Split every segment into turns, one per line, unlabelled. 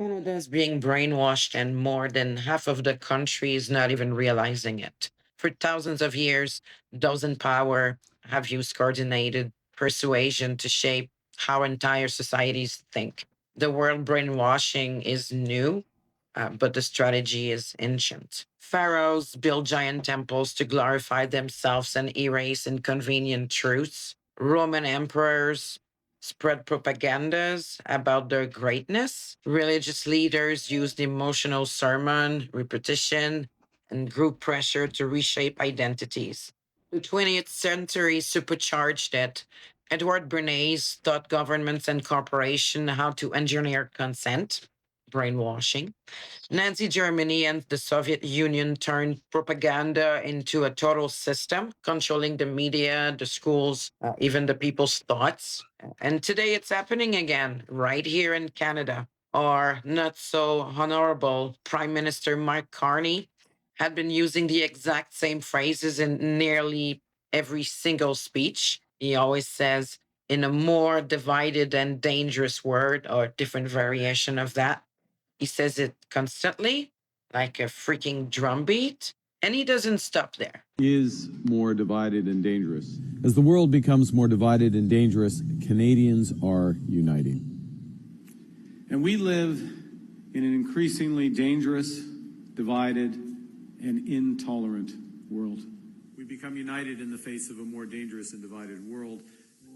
Canada is being brainwashed, and more than half of the country is not even realizing it. For thousands of years, those in power have used coordinated persuasion to shape how entire societies think. The word brainwashing is new, but the strategy is ancient. Pharaohs built giant temples to glorify themselves and erase inconvenient truths. Roman emperors spread propagandas about their greatness. Religious leaders used emotional sermon, repetition, and group pressure to reshape identities. The 20th century supercharged it. Edward Bernays taught governments and corporations how to engineer consent, brainwashing. Nazi Germany and the Soviet Union turned propaganda into a total system, controlling the media, the schools, even the people's thoughts. And today it's happening again, right here in Canada. Our not so honorable Prime Minister Mark Carney had been using the exact same phrases in nearly every single speech. He always says, in a more divided and dangerous word, or different variation of that. He says it constantly, like a freaking drumbeat, and he doesn't stop there.
Is more divided and dangerous. As the world becomes more divided and dangerous, Canadians are uniting. And we live in an increasingly dangerous, divided, and intolerant world. We become united in the face of a more dangerous and divided world.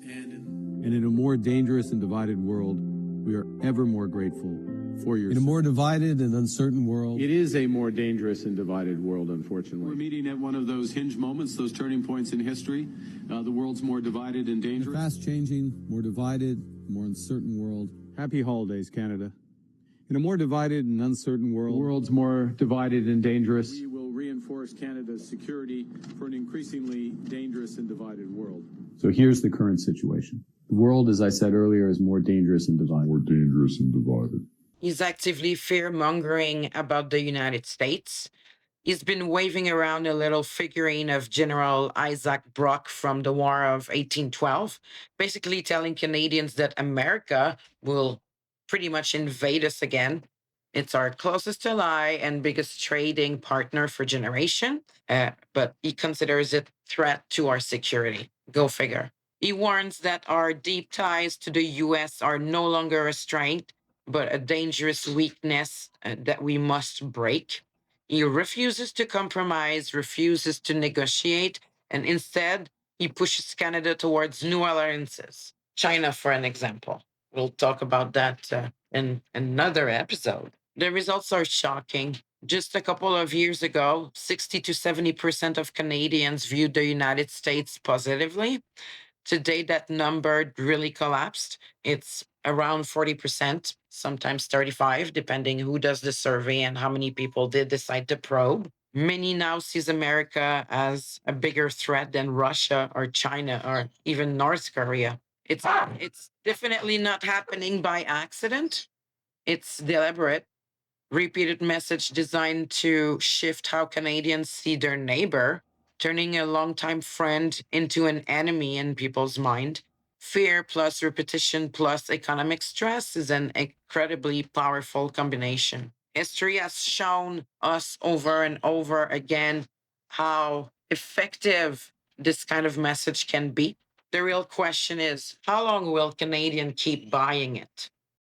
And in a more dangerous and divided world, we are ever more grateful for your. In a more divided and uncertain world. It is a more dangerous and divided world, unfortunately. We're meeting at one of those hinge moments, those turning points in history. The world's more divided and dangerous. In a fast-changing, more divided, more uncertain world. Happy holidays, Canada. In a more divided and uncertain world. The world's more divided and dangerous. We will reinforce Canada's security for an increasingly dangerous and divided world. So here's the current situation. The world, as I said earlier, is more dangerous and divided. More dangerous and divided.
He's actively fear mongering about the United States. He's been waving around a little figurine of General Isaac Brock from the War of 1812, basically telling Canadians that America will pretty much invade us again. It's our closest ally and biggest trading partner for generation, but he considers it threat to our security. Go figure. He warns that our deep ties to the US are no longer a strength, but a dangerous weakness that we must break. He refuses to compromise, refuses to negotiate, and instead, he pushes Canada towards new alliances. China, for an example. We'll talk about that in another episode. The results are shocking. Just a couple of years ago, 60 to 70% of Canadians viewed the United States positively. Today, that number really collapsed. It's around 40%, sometimes 35, depending who does the survey and how many people did decide to probe. Many now sees America as a bigger threat than Russia or China or even North Korea. It's definitely not happening by accident. It's deliberate, repeated message designed to shift how Canadians see their neighbor, turning a longtime friend into an enemy in people's mind. Fear plus repetition plus economic stress is an incredibly powerful combination. History has shown us over and over again how effective this kind of message can be. The real question is, how long will Canadians keep buying it?